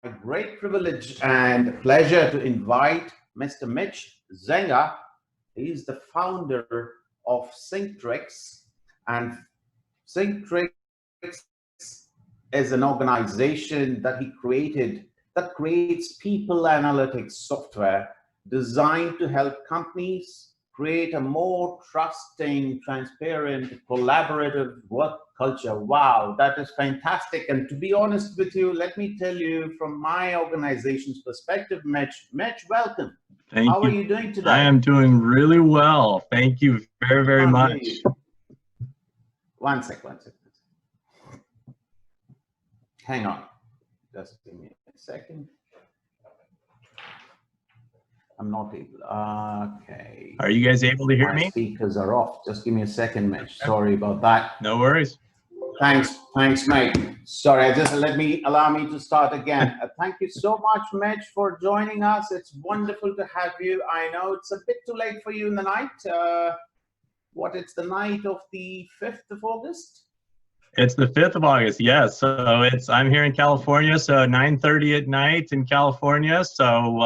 great privilege and pleasure to invite Mr. Mitch Zenger. He is the founder of Syntrix, and Syntrix is an organization that he created that creates people analytics software designed to help companies create a more trusting, transparent, collaborative work culture. Wow, that is fantastic. And to be honest with you, let me tell you from my organization's perspective, Mitch, welcome. Thank How are you. you doing I today? am doing really well. Thank you very Can't hear much. you. One sec. Hang on. Just give me a second. I'm not able. Okay. Are you guys able to hear My me? speakers are off. Just give me a second, Mitch. Sorry about that. No worries. Thanks, mate. Sorry, allow me to start again. Thank you so much, Mitch, for joining us. It's wonderful to have you. I know it's a bit too late for you in the night. It's the night of the 5th of August? It's the 5th of August, yes. So I'm here in California, so 9:30 at night in California. So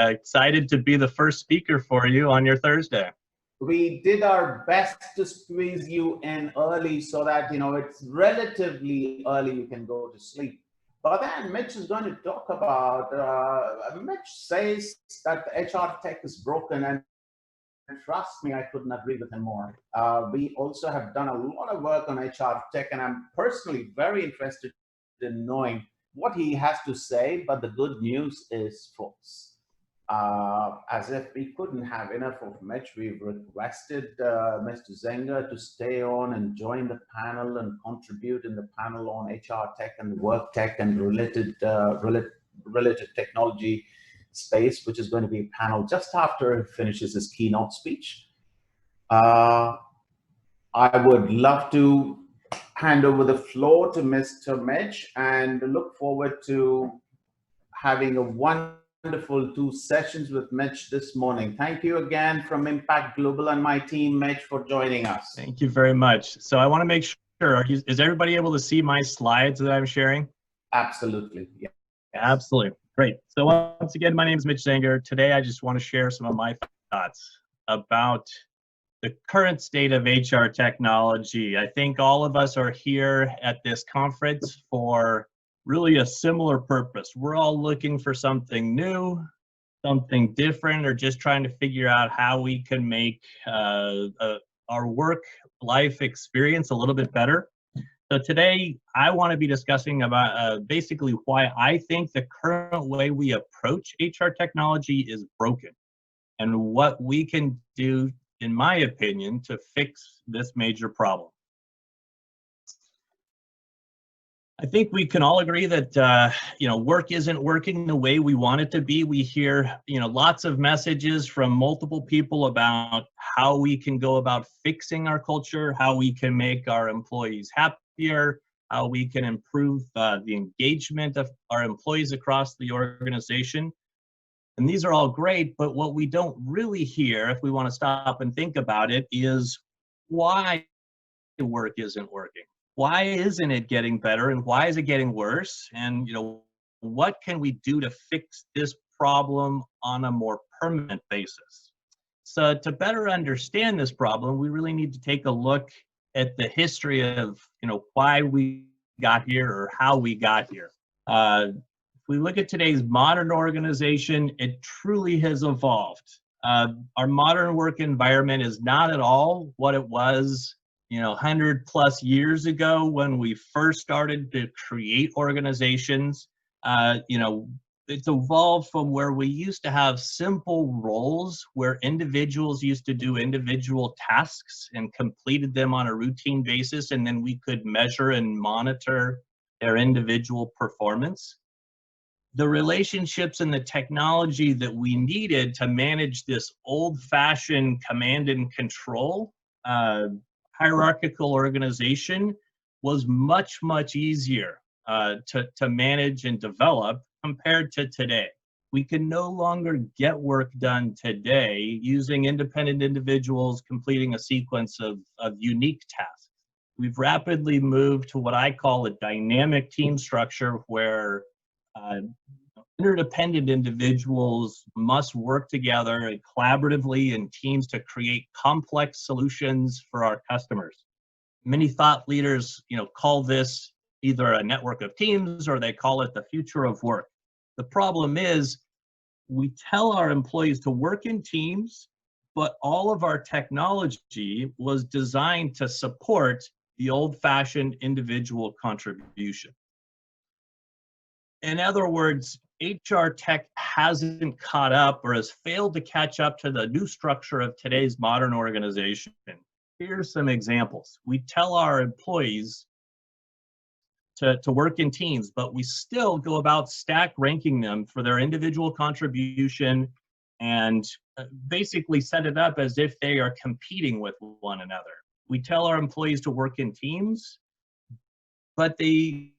excited to be the first speaker for you on your Thursday. We did our best to squeeze you in early so that, it's relatively early you can go to sleep. But then Mitch is going to talk about, Mitch says that the HR tech is broken, and trust me, I couldn't agree with him more. We also have done a lot of work on HR tech, and I'm personally very interested in knowing what he has to say. But the good news is, folks, as if we couldn't have enough of Mitch, we've requested Mr. Zenger to stay on and join the panel and contribute in the panel on HR tech and work tech and related technology space, which is going to be a panel just after he finishes his keynote speech. I would love to hand over the floor to Mr. Mitch and look forward to having a wonderful 2 sessions with Mitch this morning. Thank you again from Impact Global and my team, Mitch, for joining us. Thank you very much. So I want to make sure, is everybody able to see my slides that I'm sharing? Absolutely, yeah. Absolutely. Great. So once again, my name is Mitch Zenger. Today, I just want to share some of my thoughts about the current state of HR technology. I think all of us are here at this conference for really a similar purpose. We're all looking for something new, something different, or just trying to figure out how we can make our work-life experience a little bit better. So today, I want to be discussing about basically why I think the current way we approach HR technology is broken, and what we can do, in my opinion, to fix this major problem. I think we can all agree that work isn't working the way we want it to be. We hear lots of messages from multiple people about how we can go about fixing our culture, how we can make our employees happier, how we can improve the engagement of our employees across the organization. And these are all great, but what we don't really hear, if we want to stop and think about it, is why work isn't working. Why isn't it getting better, and why is it getting worse? And what can we do to fix this problem on a more permanent basis? So to better understand this problem, we really need to take a look at the history of why we got here or how we got here. If we look at today's modern organization, it truly has evolved. Our modern work environment is not at all what it was 100 plus years ago when we first started to create organizations. It's evolved from where we used to have simple roles where individuals used to do individual tasks and completed them on a routine basis, and then we could measure and monitor their individual performance. The relationships and the technology that we needed to manage this old-fashioned command and control hierarchical organization was much easier to manage and develop compared to today. We can no longer get work done today using independent individuals completing a sequence of unique tasks. We've rapidly moved to what I call a dynamic team structure, where Interdependent individuals must work together and collaboratively in teams to create complex solutions for our customers. Many thought leaders, call this either a network of teams or they call it the future of work. The problem is we tell our employees to work in teams, but all of our technology was designed to support the old-fashioned individual contribution. In other words, HR tech hasn't caught up or has failed to catch up to the new structure of today's modern organization. Here's some examples. We tell our employees to work in teams, but we still go about stack ranking them for their individual contribution and basically set it up as if they are competing with one another. We tell our employees to work in teams, but we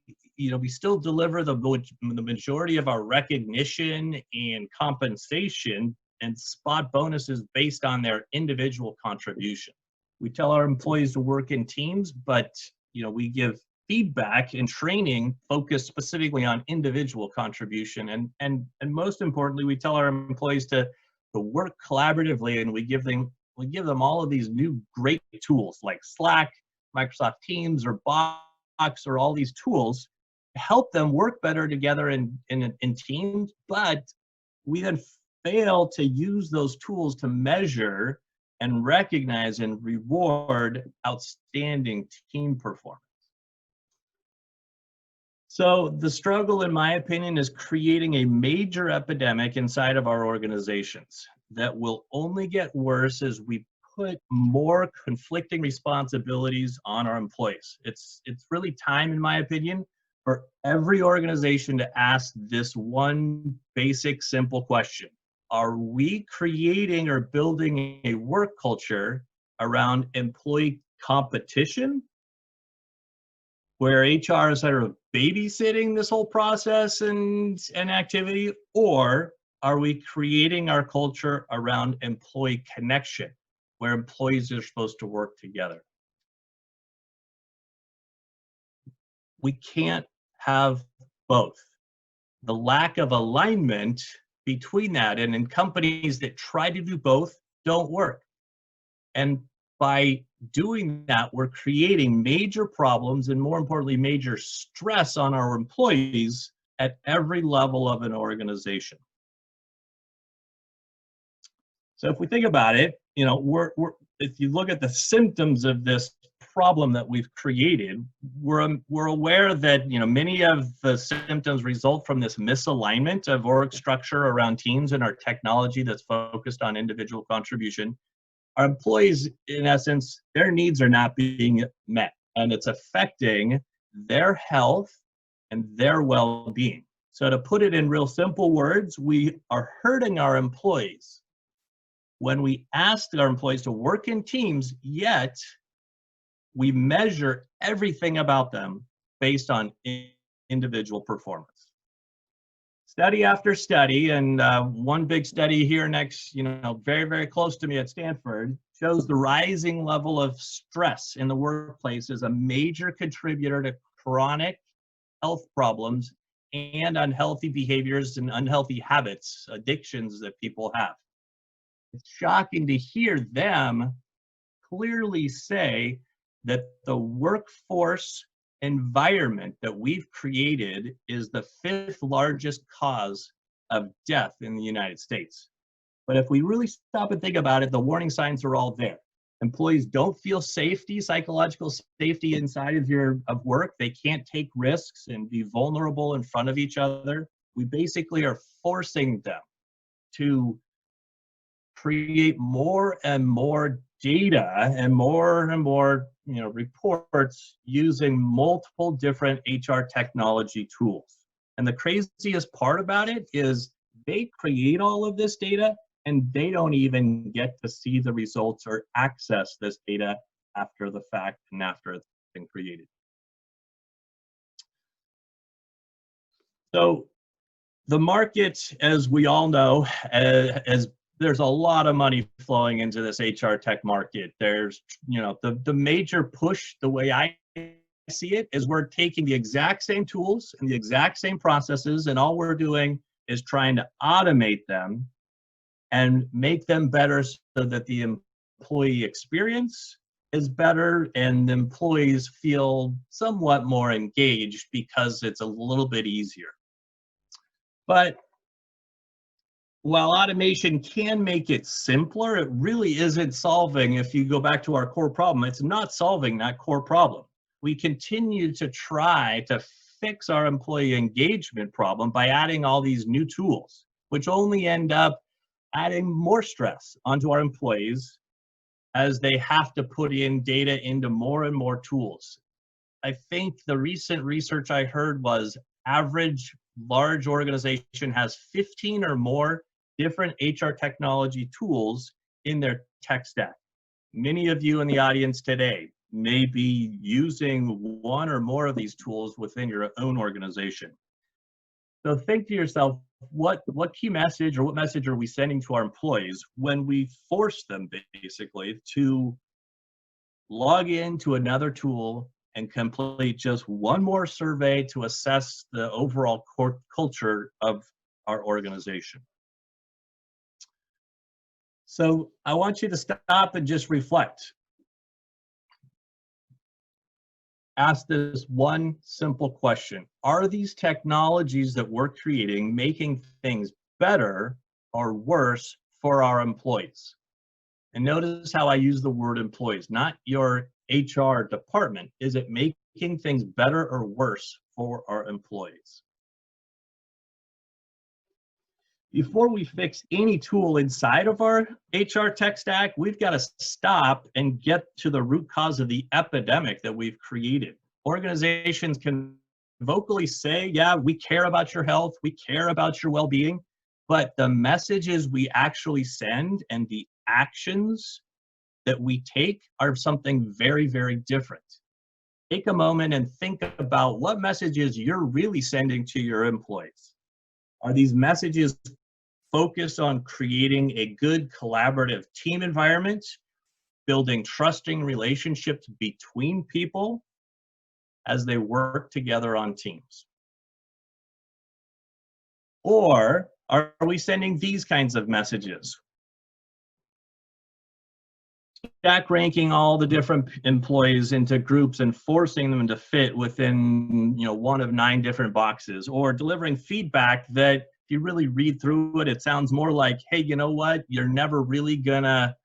still deliver the majority of our recognition and compensation and spot bonuses based on their individual contribution. We tell our employees to work in teams, but we give feedback and training focused specifically on individual contribution. And most importantly, we tell our employees to work collaboratively, and we give them all of these new great tools like Slack, Microsoft Teams, or Box, or all these tools to help them work better together in teams. But we then fail to use those tools to measure and recognize and reward outstanding team performance. So the struggle, in my opinion, is creating a major epidemic inside of our organizations that will only get worse as we put more conflicting responsibilities on our employees. It's really time, in my opinion, for every organization to ask this one basic, simple question. Are we creating or building a work culture around employee competition, where HR is sort of babysitting this whole process and activity, or are we creating our culture around employee connection, where employees are supposed to work together? We can't have both. The lack of alignment between that, and in companies that try to do both, don't work. And by doing that, we're creating major problems and, more importantly, major stress on our employees at every level of an organization. So if we think about it, if you look at the symptoms of this problem that we've created, we're aware that many of the symptoms result from this misalignment of org structure around teams and our technology that's focused on individual contribution. Our employees, in essence, their needs are not being met, and it's affecting their health and their well-being. So to put it in real simple words, we are hurting our employees when we ask our employees to work in teams, yet we measure everything about them based on individual performance. Study after study, and one big study here next, very, very close to me at Stanford, shows the rising level of stress in the workplace is a major contributor to chronic health problems and unhealthy behaviors and unhealthy habits, addictions that people have. It's shocking to hear them clearly say that the workforce environment that we've created is the 5th largest cause of death in the United States. But if we really stop and think about it, the warning signs are all there. Employees don't feel safety, psychological safety inside of work. They can't take risks and be vulnerable in front of each other. We basically are forcing them to create more and more data and more reports using multiple different HR technology tools. And the craziest part about it is they create all of this data and they don't even get to see the results or access this data after the fact and after it's been created. So the market, as we all know, there's a lot of money flowing into this HR tech market. There's, the major push, the way I see it is we're taking the exact same tools and the exact same processes, and all we're doing is trying to automate them and make them better so that the employee experience is better and the employees feel somewhat more engaged because it's a little bit easier. But while automation can make it simpler, it really isn't solving, if you go back to our core problem, it's not solving that core problem. We continue to try to fix our employee engagement problem by adding all these new tools, which only end up adding more stress onto our employees as they have to put in data into more and more tools. I think the recent research I heard was average large organization has 15 or more different HR technology tools in their tech stack. Many of you in the audience today may be using one or more of these tools within your own organization. So think to yourself, what key message or what message are we sending to our employees when we force them basically to log into another tool and complete just one more survey to assess the overall culture of our organization? So I want you to stop and just reflect. Ask this one simple question. Are these technologies that we're creating making things better or worse for our employees? And notice how I use the word employees, not your HR department. Is it making things better or worse for our employees? Before we fix any tool inside of our HR tech stack, we've got to stop and get to the root cause of the epidemic that we've created. Organizations can vocally say, yeah, we care about your health, we care about your well-being, but the messages we actually send and the actions that we take are something very, very different. Take a moment and think about what messages you're really sending to your employees. Are these messages focused on creating a good collaborative team environment, building trusting relationships between people as they work together on teams? Or are we sending these kinds of messages? Stack ranking all the different employees into groups and forcing them to fit within, one of 9 different boxes, or delivering feedback that if you really read through it, it sounds more like, hey, you know what? You're never really gonna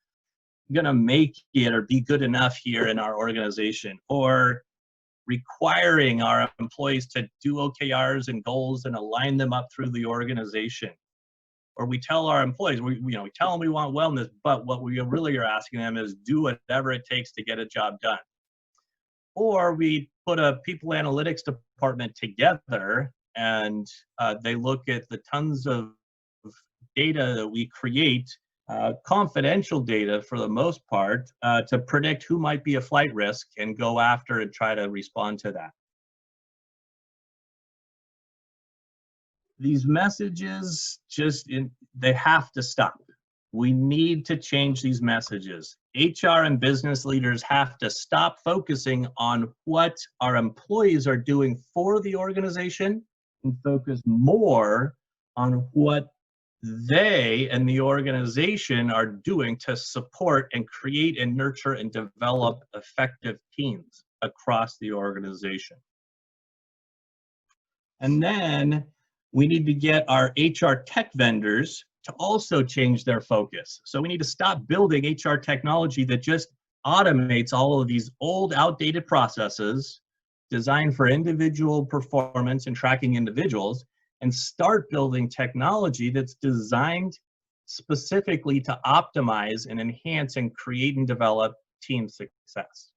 make it or be good enough here in our organization, or requiring our employees to do OKRs and goals and align them up through the organization. Or we tell our employees, we tell them we want wellness, but what we really are asking them is do whatever it takes to get a job done. Or we put a people analytics department together and they look at the tons of data that we create, confidential data for the most part, to predict who might be a flight risk and go after and try to respond to that. These messages they have to stop. We need to change these messages. HR and business leaders have to stop focusing on what our employees are doing for the organization and focus more on what they and the organization are doing to support and create and nurture and develop effective teams across the organization. And then we need to get our HR tech vendors to also change their focus. So we need to stop building HR technology that just automates all of these old, outdated processes designed for individual performance and tracking individuals, and start building technology that's designed specifically to optimize and enhance and create and develop team success.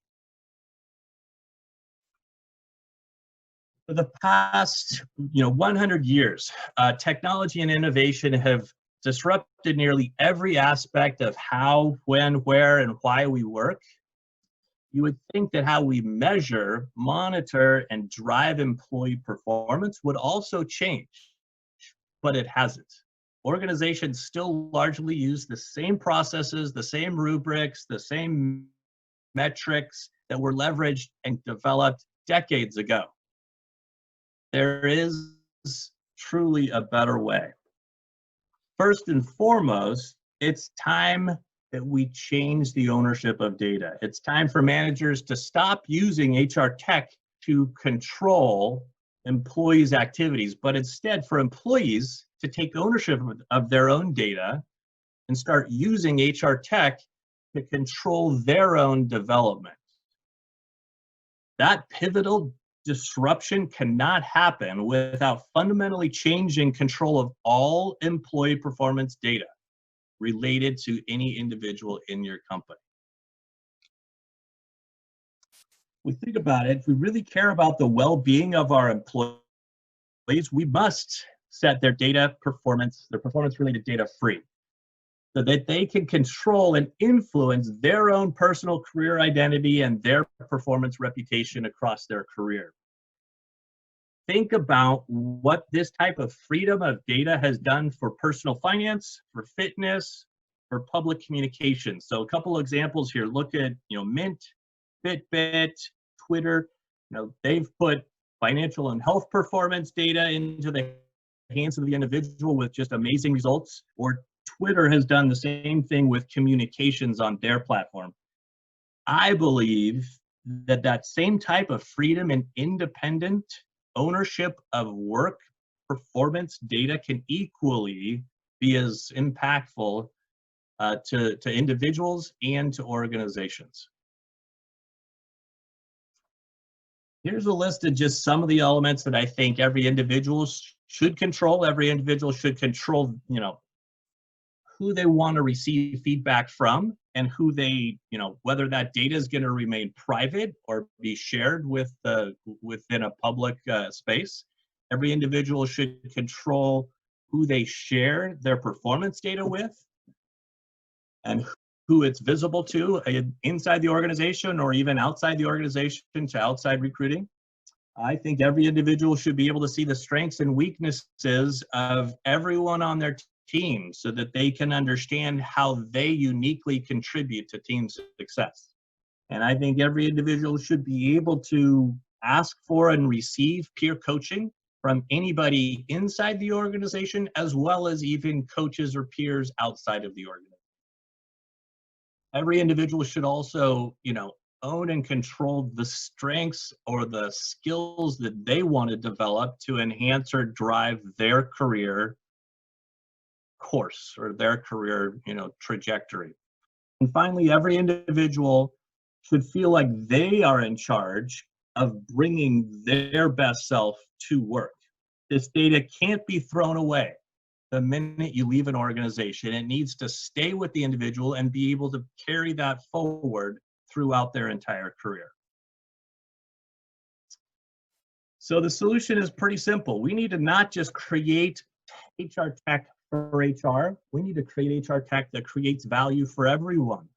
For the past 100 years, technology and innovation have disrupted nearly every aspect of how, when, where, and why we work. You would think that how we measure, monitor, and drive employee performance would also change, but it hasn't. Organizations still largely use the same processes, the same rubrics, the same metrics that were leveraged and developed decades ago. There is truly a better way. First and foremost, it's time that we change the ownership of data. It's time for managers to stop using HR tech to control employees' activities, but instead for employees to take ownership of their own data and start using HR tech to control their own development. That pivotal disruption cannot happen without fundamentally changing control of all employee performance data related to any individual in your company. We think about it, if we really care about the well-being of our employees, we must set their performance-related data free, so that they can control and influence their own personal career identity and their performance reputation across their career. Think about what this type of freedom of data has done for personal finance, for fitness, for public communications. So a couple of examples here. Look at Mint, Fitbit, Twitter. They've put financial and health performance data into the hands of the individual with just amazing results. Or Twitter has done the same thing with communications on their platform. I believe that that same type of freedom and independent ownership of work performance data can equally be as impactful to individuals and to organizations. Here's a list of just some of the elements that I think every individual should control. Every individual should control, who they want to receive feedback from, and who they, whether that data is going to remain private or be shared within a public space. Every individual should control who they share their performance data with, and who it's visible to inside the organization or even outside the organization to outside recruiting. I think every individual should be able to see the strengths and weaknesses of everyone on their team so that they can understand how they uniquely contribute to team success. And I think every individual should be able to ask for and receive peer coaching from anybody inside the organization, as well as even coaches or peers outside of the organization. Every individual should also, own and control the strengths or the skills that they want to develop to enhance or drive their career course or their career, trajectory. And finally, every individual should feel like they are in charge of bringing their best self to work. This data can't be thrown away the minute you leave an organization. It needs to stay with the individual and be able to carry that forward throughout their entire career. So the solution is pretty simple. We need to not just create HR tech for HR. We need to create HR tech that creates value for everyone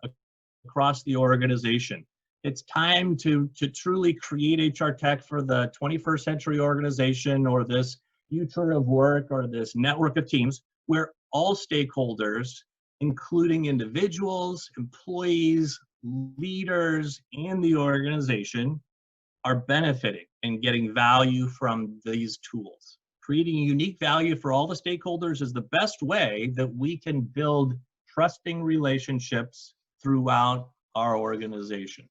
across the organization. It's time to truly create HR tech for the 21st century organization, or this future of work, or this network of teams where all stakeholders, including individuals, employees, leaders, and the organization, are benefiting and getting value from these tools. Creating unique value for all the stakeholders is the best way that we can build trusting relationships throughout our organization.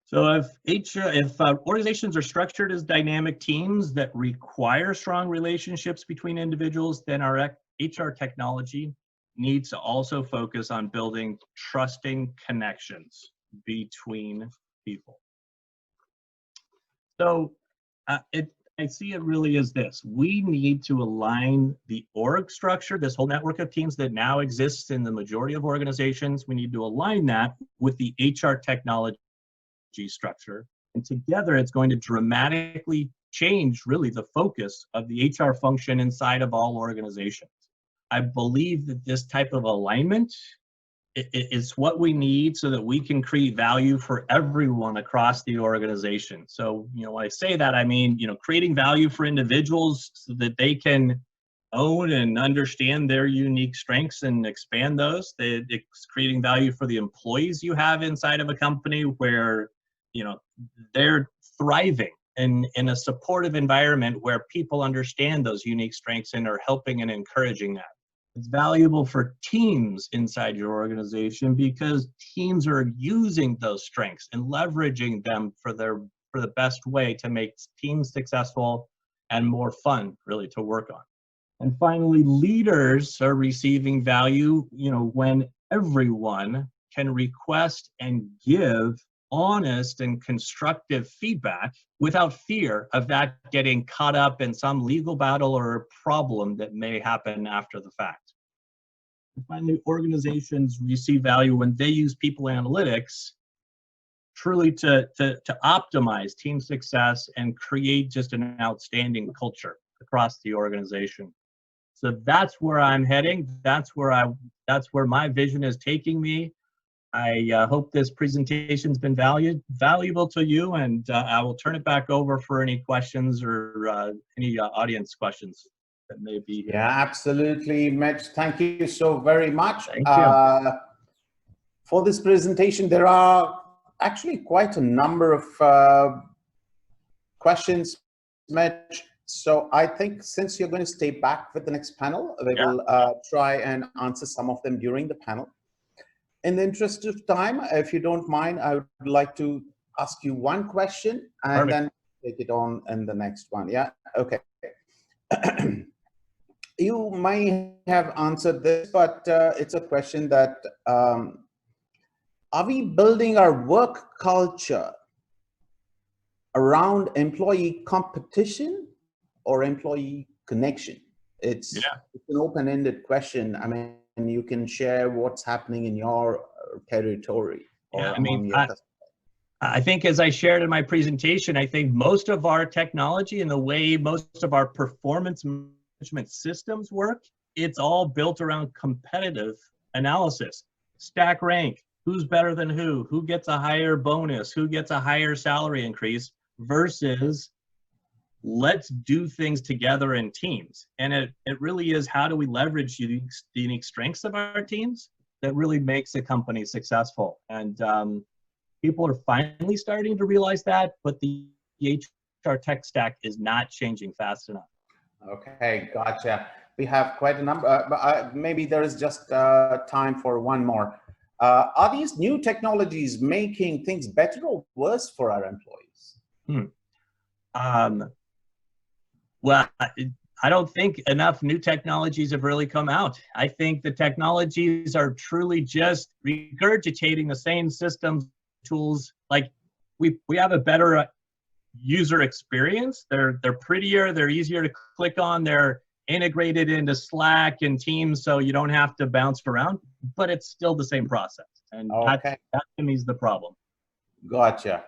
So if organizations are structured as dynamic teams that require strong relationships between individuals, then our HR technology needs to also focus on building trusting connections between people. So I see it really as this. We need to align the org structure, this whole network of teams that now exists in the majority of organizations. We need to align that with the HR technology structure. And together, it's going to dramatically change really the focus of the HR function inside of all organizations. I believe that this type of alignment is what we need so that we can create value for everyone across the organization. So, when I say that, I mean, creating value for individuals so that they can own and understand their unique strengths and expand those. It's creating value for the employees you have inside of a company where they're thriving in a supportive environment where people understand those unique strengths and are helping and encouraging that. It's valuable for teams inside your organization because teams are using those strengths and leveraging them for the best way to make teams successful and more fun, really, to work on. And finally, leaders are receiving value, when everyone can request and give honest and constructive feedback without fear of that getting caught up in some legal battle or a problem that may happen after the fact. And finally, organizations receive value when they use people analytics truly to optimize team success and create just an outstanding culture across the organization. So that's where I'm heading. That's where my vision is taking me. I hope this presentation's been valuable to you, and I will turn it back over for any questions or any audience questions that may be here. Yeah, absolutely, Mitch. Thank you so very much. Thank you. For this presentation, there are actually quite a number of questions, Mitch. So I think since you're going to stay back with the next panel, we will try and answer some of them during the panel. In the interest of time, if you don't mind, I would like to ask you one question and Perfect. then take it on in the next one. Yeah, okay. You may have answered this, but it's a question that, are we building our work culture around employee competition or employee connection? It's an open-ended question. I mean, you can share what's happening in your territory or among your customers. I think, as I shared in my presentation, I think most of our technology and the way most of our performance management systems work, it's all built around competitive analysis. Stack rank, who's better than who gets a higher bonus, who gets a higher salary increase, versus let's do things together in teams. And it really is, how do we leverage the unique strengths of our teams that really makes a company successful. And people are finally starting to realize that, but the HR tech stack is not changing fast enough. Okay, gotcha. We have quite a number, but maybe there is just time for one more. Are these new technologies making things better or worse for our employees? Well, I don't think enough new technologies have really come out. I think the technologies are truly just regurgitating the same systems, tools. Like we have a better user experience. They're prettier, they're easier to click on, they're integrated into Slack and Teams, so you don't have to bounce around, but it's still the same process. And that to me is the problem. Gotcha.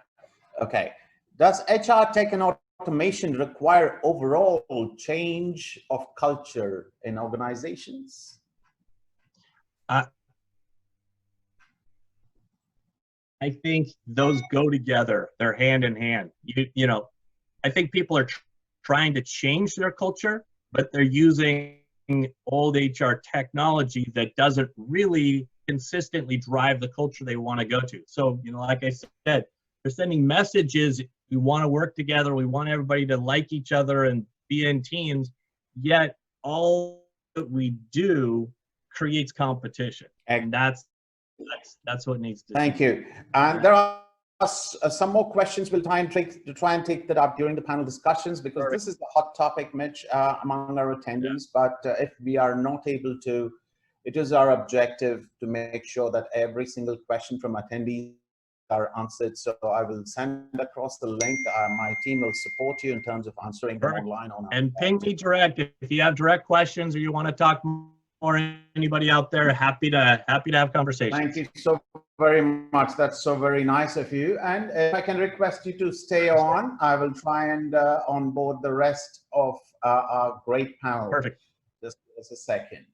Okay. Does HR tech and automation require overall change of culture in organizations? I think those go together. They're hand in hand. I think people are trying to change their culture, but they're using old HR technology that doesn't really consistently drive the culture they want to go to. So, like I said, they're sending messages. We want to work together. We want everybody to like each other and be in teams. Yet all that we do creates competition, and that's what needs to. Thank you. And there are some more questions. We'll try and take that up during the panel discussions, because this is the hot topic, Mitch, among our attendees. But if we are not able to, it is our objective to make sure that every single question from attendees are answered. So I will send across the link. My team will support you in terms of answering them online. And ping me direct if you have direct questions or you want to talk or anybody out there, happy to have conversations. Thank you so very much. That's so very nice of you. And if I can request you to stay on, I will try and onboard the rest of our great panel. Perfect. Just a second.